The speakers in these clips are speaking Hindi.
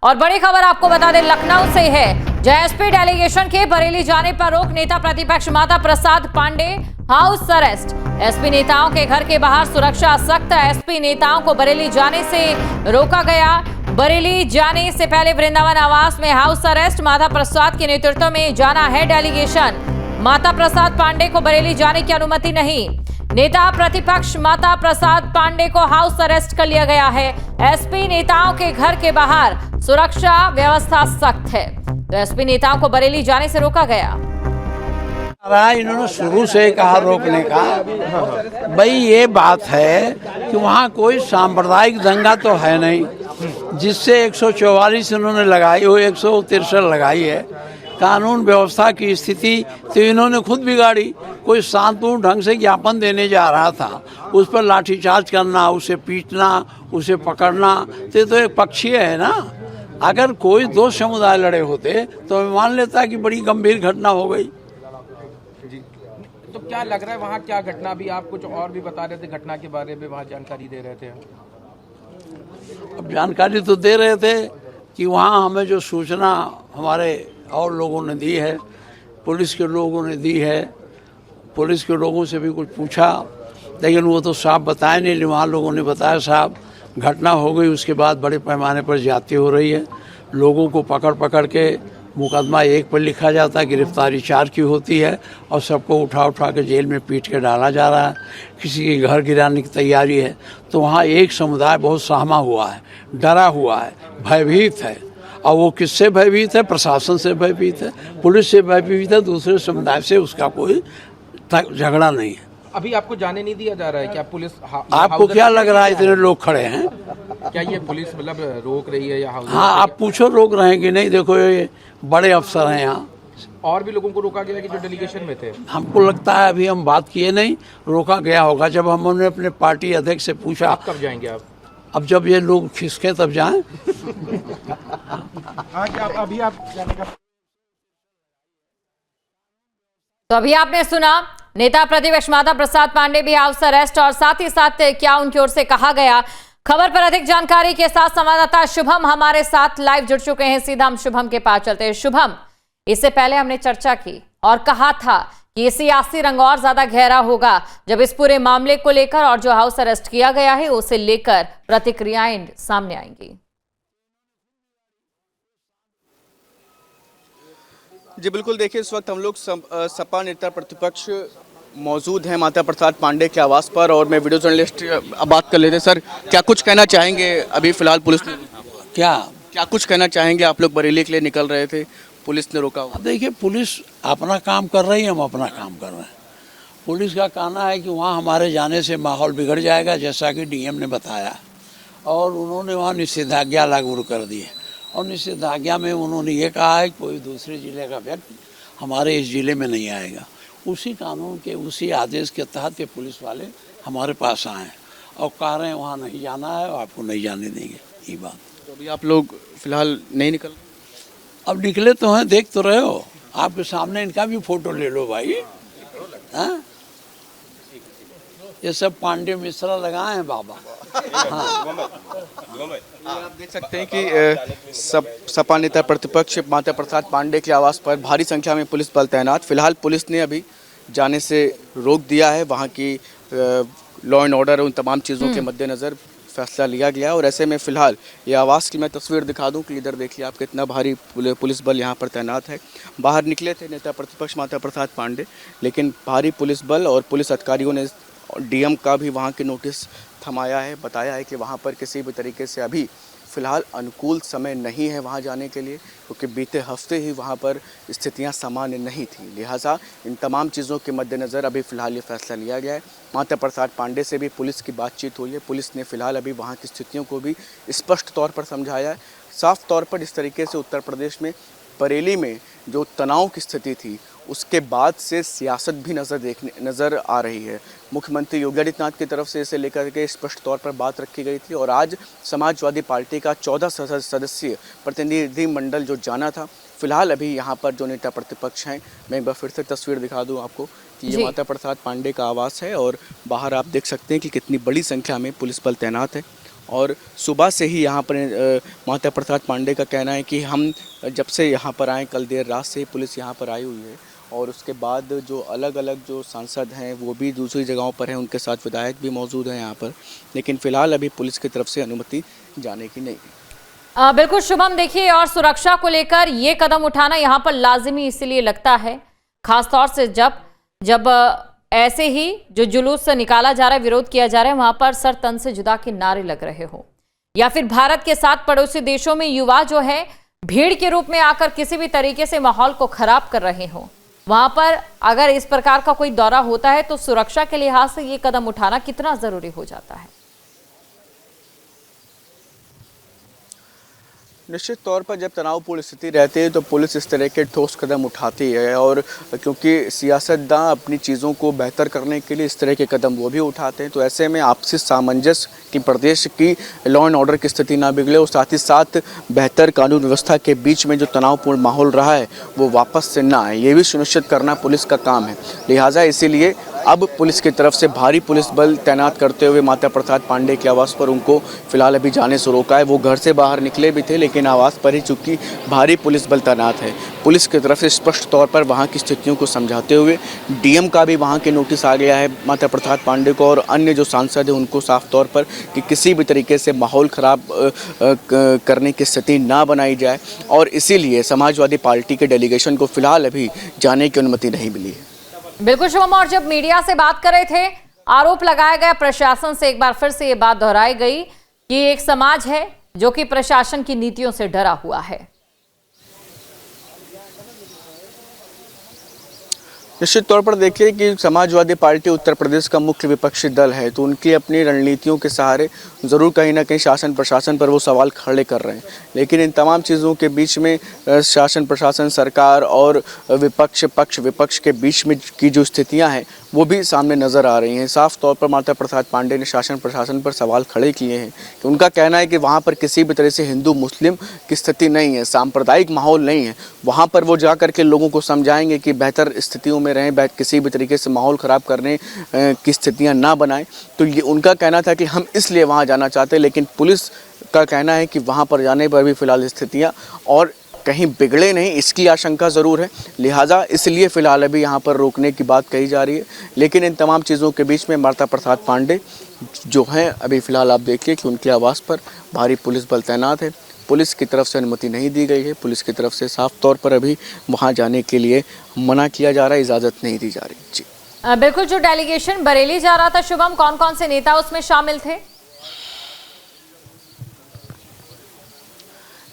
और बड़ी खबर आपको बता दें लखनऊ से है, जहां एसपी डेलीगेशन के बरेली जाने पर रोक, नेता प्रतिपक्ष Mata Prasad Pandey house arrest. SP नेताओं के घर के बाहर सुरक्षा सख्त, एसपी नेताओं को बरेली जाने से रोका गया। बरेली जाने से पहले वृंदावन आवास में हाउस अरेस्ट, माता प्रसाद के नेतृत्व में जाना है डेलीगेशन। माता प्रसाद पांडे को बरेली जाने की अनुमति नहीं। नेता प्रतिपक्ष माता प्रसाद पांडे को हाउस अरेस्ट कर लिया गया है। एसपी नेताओं के घर के बाहर सुरक्षा व्यवस्था सख्त है, तो एसपी नेताओं को बरेली जाने से रोका गया। इन्होंने शुरू से कहा रोकने का, भाई ये बात है कि वहाँ कोई सांप्रदायिक दंगा तो है नहीं, जिससे 144 इन्होंने लगाई हो, 163 लगाई है। कानून व्यवस्था की स्थिति तो इन्होंने खुद बिगाड़ी। कोई शांतपूर्ण ढंग से ज्ञापन देने जा रहा था, उस पर लाठीचार्ज करना, उसे पीटना, उसे पकड़ना, तो एक पक्षीय है ना। अगर कोई दो समुदाय लड़े होते तो मैं मान लेता कि बड़ी गंभीर घटना हो गई। तो क्या लग रहा है वहाँ क्या घटना, अभी आप कुछ और भी बता रहे थे घटना के बारे में, वहाँ जानकारी दे रहे थे? अब जानकारी तो दे रहे थे कि वहाँ हमें जो सूचना हमारे और लोगों ने दी है, पुलिस के लोगों ने दी है, पुलिस के लोगों से भी कुछ पूछा, लेकिन वो तो साहब बताए नहीं। वहाँ लोगों ने बताया साहब घटना हो गई, उसके बाद बड़े पैमाने पर ज्यादती हो रही है, लोगों को पकड़ पकड़ के मुकदमा एक पर लिखा जाता है, गिरफ्तारी 4 की होती है, और सबको उठा उठा के जेल में पीट के डाला जा रहा है। किसी के घर गिराने की तैयारी है। तो वहाँ एक समुदाय बहुत सहमा हुआ है, डरा हुआ है, भयभीत है। और वो किससे भयभीत है? प्रशासन से भयभीत है, पुलिस से भयभीत है, दूसरे समुदाय से उसका कोई झगड़ा नहीं है। अभी आपको जाने नहीं दिया जा रहा है क्या? पुलिस आपको क्या लग रहा है इतने लोग खड़े हैं? क्या ये पुलिस मतलब रोक रही है या हाउस? हाँ, आप पूछो रोक रहे हैं कि नहीं। देखो ये बड़े अफसर हैं यहाँ। और भी लोगों को रोका गया कि जो डेलीगेशन में थे? हमको लगता है अभी हम बात किए नहीं, रोका गया होगा। जब हमने अपने पार्टी अध्यक्ष से पूछा। आप कब जाएंगे आप? अब जब ये लोग खिसके तब जाएं। अभी आप जाने का? तो अभी आपने सुना नेता प्रतिपक्ष माता प्रसाद पांडे भी हाउस अरेस्ट, और साथ ही साथ क्या उनकी ओर से कहा गया। खबर पर अधिक जानकारी के साथ संवाददाता शुभम हमारे साथ लाइव जुड़ चुके हैं। सीधा हम शुभम के पास चलते हैं। शुभम, इससे पहले हमने चर्चा की और कहा था कि ये सियासी रंग और ज्यादा गहरा होगा जब इस पूरे मामले को लेकर और जो हाउस अरेस्ट किया गया है उसे लेकर प्रतिक्रियाएं सामने आएंगी। जी बिल्कुल, देखिए इस वक्त हम लोग सपा नेता प्रतिपक्ष मौजूद हैं माता प्रसाद पांडे के आवास पर, और मैं वीडियो जर्नलिस्ट बात कर लेते हैं। सर, क्या कुछ कहना चाहेंगे? अभी फिलहाल पुलिस ने क्या कुछ कहना चाहेंगे? आप लोग बरेली के लिए निकल रहे थे, पुलिस ने रोका हुआ। देखिए, पुलिस अपना काम कर रही है, हम अपना काम कर रहे हैं। पुलिस का कहना है कि वहाँ हमारे जाने से माहौल बिगड़ जाएगा, जैसा कि डीएम ने बताया, और उन्होंने वहाँ निषेधाज्ञा लागू कर दी है। और निषेधाज्ञा में उन्होंने ये कहा है कि कोई दूसरे जिले का व्यक्ति हमारे इस जिले में नहीं आएगा। उसी कानून के, उसी आदेश के तहत ये पुलिस वाले हमारे पास आए हैं और कह रहे हैं वहाँ नहीं जाना है और आपको नहीं जाने देंगे। ये बात। तो अभी आप लोग फिलहाल नहीं निकल? अब निकले तो हैं, देख तो रहे हो, आपके सामने इनका भी फोटो ले लो भाई। हाँ, ये सब पांडे मिश्रा लगाए हैं बाबा। हाँ। आप देख सकते हैं कि सपा नेता प्रतिपक्ष माता प्रसाद पांडे के आवास पर भारी संख्या में पुलिस बल तैनात। फिलहाल पुलिस ने अभी जाने से रोक दिया है। वहाँ की लॉ एंड ऑर्डर, उन तमाम चीज़ों के मद्देनज़र फैसला लिया गया। और ऐसे में फ़िलहाल ये आवास की मैं तस्वीर दिखा दूं कि इधर देखिए आप कितना भारी पुलिस बल यहाँ पर तैनात है। बाहर निकले थे नेता प्रतिपक्ष माता प्रसाद पांडे, लेकिन भारी पुलिस बल और पुलिस अधिकारियों ने डीएम का भी वहाँ के नोटिस थमाया है, बताया है कि वहाँ पर किसी भी तरीके से अभी फ़िलहाल अनुकूल समय नहीं है वहाँ जाने के लिए, क्योंकि बीते हफ्ते ही वहाँ पर स्थितियाँ सामान्य नहीं थी। लिहाजा इन तमाम चीज़ों के मद्देनज़र अभी फ़िलहाल ये फैसला लिया गया है। माता प्रसाद पांडे से भी पुलिस की बातचीत हुई है। पुलिस ने फ़िलहाल अभी वहाँ की स्थितियों को भी स्पष्ट तौर पर समझाया है। साफ तौर पर इस तरीके से उत्तर प्रदेश में बरेली में जो तनाव की स्थिति थी, उसके बाद से सियासत भी नज़र आ रही है। मुख्यमंत्री योगी आदित्यनाथ की तरफ से इसे लेकर के स्पष्ट तौर पर बात रखी गई थी, और आज समाजवादी पार्टी का 14 सदस्यीय प्रतिनिधि मंडल जो जाना था। फिलहाल अभी यहाँ पर जो नेता प्रतिपक्ष हैं, मैं एक बार फिर से तस्वीर दिखा दूँ आपको कि ये माता प्रसाद पांडे का आवास है, और बाहर आप देख सकते हैं कि कितनी बड़ी संख्या में पुलिस बल तैनात है। और सुबह से ही यहाँ पर माता प्रसाद पांडे का कहना है कि हम जब से यहाँ पर आए, कल देर रात से ही पुलिस यहाँ पर आई हुई है और उसके बाद जो अलग अलग जो सांसद हैं वो भी दूसरी जगहों पर हैं, उनके साथ विधायक भी मौजूद हैं यहाँ पर, लेकिन फ़िलहाल अभी पुलिस की तरफ से अनुमति जाने की नहीं है। बिल्कुल शुभम, देखिए और सुरक्षा को लेकर ये कदम उठाना यहाँ पर लाजिमी इसलिए लगता है, खासतौर से जब ऐसे ही जो जुलूस निकाला जा रहा है, विरोध किया जा रहा है, वहां पर सर तन से जुदा के नारे लग रहे हो, या फिर भारत के साथ पड़ोसी देशों में युवा जो है भीड़ के रूप में आकर किसी भी तरीके से माहौल को खराब कर रहे हो, वहां पर अगर इस प्रकार का कोई दौरा होता है तो सुरक्षा के लिहाज से ये कदम उठाना कितना जरूरी हो जाता है? निश्चित तौर पर जब तनावपूर्ण स्थिति रहती है तो पुलिस इस तरह के ठोस कदम उठाती है, और क्योंकि सियासतदान अपनी चीज़ों को बेहतर करने के लिए इस तरह के कदम वो भी उठाते हैं, तो ऐसे में आपसी सामंजस्य की प्रदेश की लॉ एंड ऑर्डर की स्थिति ना बिगड़े और साथ ही साथ बेहतर कानून व्यवस्था के बीच में जो तनावपूर्ण माहौल रहा है वो वापस से ना आए, ये भी सुनिश्चित करना पुलिस का काम है। लिहाजा इसीलिए अब पुलिस की तरफ से भारी पुलिस बल तैनात करते हुए माता प्रसाद पांडे के आवास पर उनको फिलहाल अभी जाने से रोका है। वो घर से बाहर निकले भी थे, लेकिन आवास पर ही चूंकि भारी पुलिस बल तैनात है, पुलिस की तरफ से स्पष्ट तौर पर वहां की स्थितियों को समझाते हुए डीएम का भी वहां के नोटिस आ गया है माता प्रसाद पांडे को और अन्य जो सांसद हैं उनको साफ तौर पर कि किसी भी तरीके से माहौल खराब करने की स्थिति ना बनाई जाए, और इसीलिए समाजवादी पार्टी के डेलीगेशन को फिलहाल अभी जाने की अनुमति नहीं मिली है। बिल्कुल शुभम, और जब मीडिया से बात कर रहे थे, आरोप लगाया गया प्रशासन से, एक बार फिर से ये बात दोहराई गई कि एक समाज है जो कि प्रशासन की नीतियों से डरा हुआ है। निश्चित तौर पर देखिए कि समाजवादी पार्टी उत्तर प्रदेश का मुख्य विपक्षी दल है, तो उनकी अपनी रणनीतियों के सहारे ज़रूर कहीं ना कहीं शासन प्रशासन पर वो सवाल खड़े कर रहे हैं, लेकिन इन तमाम चीज़ों के बीच में शासन प्रशासन, सरकार और विपक्ष के बीच में की जो स्थितियां हैं वो भी सामने नज़र आ रही हैं। साफ तौर पर माता प्रसाद पांडे ने शासन प्रशासन पर सवाल खड़े किए हैं कि उनका कहना है कि वहाँ पर किसी भी तरह से हिंदू मुस्लिम की स्थिति नहीं है, सांप्रदायिक माहौल नहीं है, वहाँ पर वो जा कर के लोगों को समझाएंगे कि बेहतर स्थितियों में रहें, किसी भी तरीके से माहौल ख़राब करने की स्थितियाँ ना बनाएं। तो ये उनका कहना था कि हम इसलिए वहाँ जाना चाहते हैं, लेकिन पुलिस का कहना है कि वहाँ पर जाने पर भी फ़िलहाल स्थितियाँ और कहीं बिगड़े नहीं, इसकी आशंका ज़रूर है, लिहाजा इसलिए फ़िलहाल अभी यहाँ पर रोकने की बात कही जा रही है। लेकिन इन तमाम चीज़ों के बीच में माता प्रसाद पांडे जो हैं अभी फ़िलहाल आप देखिए कि उनके आवास पर भारी पुलिस बल तैनात है, पुलिस की तरफ से अनुमति नहीं दी गई है, पुलिस की तरफ से साफ तौर पर अभी वहाँ जाने के लिए मना किया जा रहा है, इजाज़त नहीं दी जा रही। जी बिल्कुल, जो डेलीगेशन बरेली जा रहा था शुभम, कौन कौन से नेता उसमें शामिल थे?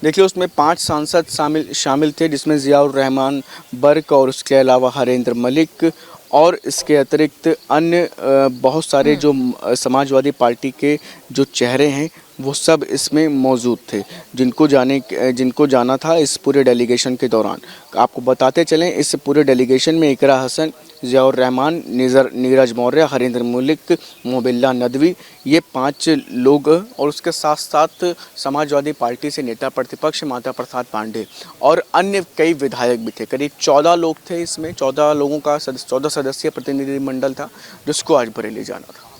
देखिए उसमें 5 सांसद शामिल थे, जिसमें ज़ियाउर रहमान बर्क और उसके अलावा हरेंद्र मलिक और इसके अतिरिक्त अन्य बहुत सारे जो समाजवादी पार्टी के जो चेहरे हैं वो सब इसमें मौजूद थे, जिनको जाना था इस पूरे डेलीगेशन के दौरान। आपको बताते चलें इस पूरे डेलीगेशन में इकरा हसन, ज़ियाउर रहमान, नीरज मौर्य, हरेंद्र मलिक, मोबिल्ला नदवी, ये 5 लोग और उसके साथ साथ समाजवादी पार्टी से नेता प्रतिपक्ष माता प्रसाद पांडे और अन्य कई विधायक भी थे। करीब 14 लोग थे इसमें, 14 लोगों का 14 सदस्यीय प्रतिनिधिमंडल था जिसको आज बरेली जाना था।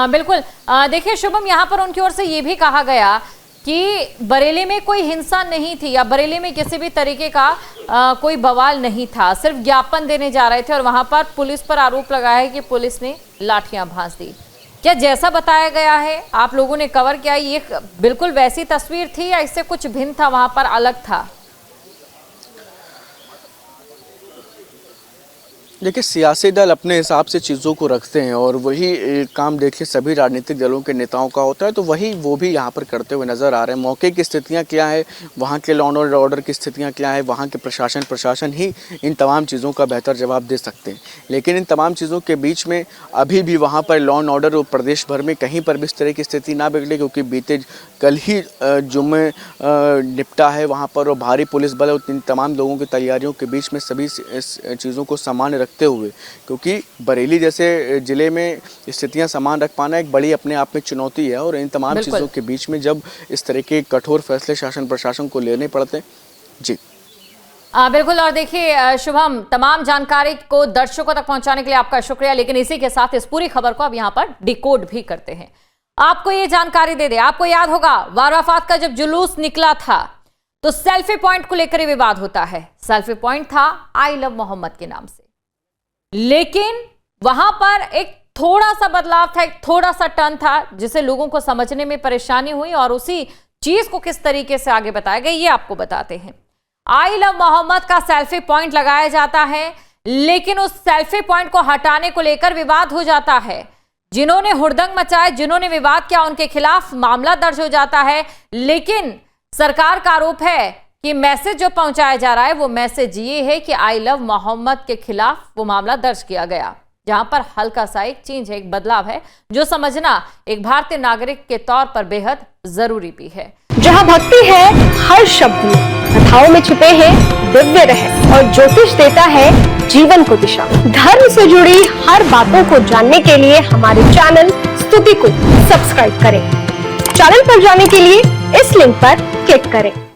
बिल्कुल, देखिए शुभम, यहाँ पर उनकी ओर से ये भी कहा गया कि बरेली में कोई हिंसा नहीं थी या बरेली में किसी भी तरीके का कोई बवाल नहीं था, सिर्फ ज्ञापन देने जा रहे थे, और वहां पर पुलिस पर आरोप लगाया है कि पुलिस ने लाठियां भांज दी। क्या जैसा बताया गया है, आप लोगों ने कवर किया, ये बिल्कुल वैसी तस्वीर थी या इससे कुछ भिन्न था, वहां पर अलग था? देखिए सियासी दल अपने हिसाब से चीज़ों को रखते हैं और वही काम देखिए सभी राजनीतिक दलों के नेताओं का होता है, तो वही वो भी यहाँ पर करते हुए नज़र आ रहे हैं। मौके की स्थितियाँ क्या है, वहाँ के लॉ एंड ऑर्डर की स्थितियाँ क्या है, वहाँ के प्रशासन ही इन तमाम चीज़ों का बेहतर जवाब दे सकते हैं। लेकिन इन तमाम चीज़ों के बीच में अभी भी वहाँ पर लॉ एंड ऑर्डर प्रदेश भर में कहीं पर भी इस तरह की स्थिति ना बिगड़े, क्योंकि बीते कल ही जुम्मे निपटा है वहाँ पर और भारी पुलिस बल और इन तमाम लोगों की तैयारियों के बीच में सभी चीज़ों को सामान्य रखते हुए, क्योंकि बरेली जैसे ज़िले में स्थितियां समान रख पाना एक बड़ी अपने आप में चुनौती है, और इन तमाम चीज़ों के बीच में जब इस तरह के कठोर फैसले शासन प्रशासन को लेने पड़ते हैं। जी बिल्कुल, और देखिए शुभम, तमाम जानकारी को दर्शकों तक पहुंचाने के लिए आपका शुक्रिया, लेकिन इसी के साथ इस पूरी खबर को अब यहाँ पर डिकोड भी करते हैं। आपको ये जानकारी दे दे, आपको याद होगा वाराफात का जब जुलूस निकला था तो सेल्फी पॉइंट को लेकर विवाद होता है। सेल्फी पॉइंट था आई लव मोहम्मद के नाम से, लेकिन वहां पर एक थोड़ा सा बदलाव था, एक थोड़ा सा टर्न था जिसे लोगों को समझने में परेशानी हुई और उसी चीज को किस तरीके से आगे बताया गया ये आपको बताते हैं। आई लव मोहम्मद का सेल्फी पॉइंट लगाया जाता है, लेकिन उस सेल्फी पॉइंट को हटाने को लेकर विवाद हो जाता है। जिन्होंने हुड़दंग मचाया, जिन्होंने विवाद किया, उनके खिलाफ मामला दर्ज हो जाता है, लेकिन सरकार का आरोप है कि मैसेज जो पहुंचाया जा रहा है वो मैसेज ये है कि आई लव मोहम्मद के खिलाफ वो मामला दर्ज किया गया, जहां पर हल्का सा एक चेंज है, एक बदलाव है जो समझना एक भारतीय नागरिक के तौर पर बेहद जरूरी भी है। जहां भक्ति है हर शब्द में, कथाओं में छुपे हैं दिव्य रहस्य और ज्योतिष देता है जीवन को दिशा। धर्म से जुड़ी हर बातों को जानने के लिए हमारे चैनल स्तुति को सब्सक्राइब करें। चैनल पर जाने के लिए इस लिंक पर क्लिक करें।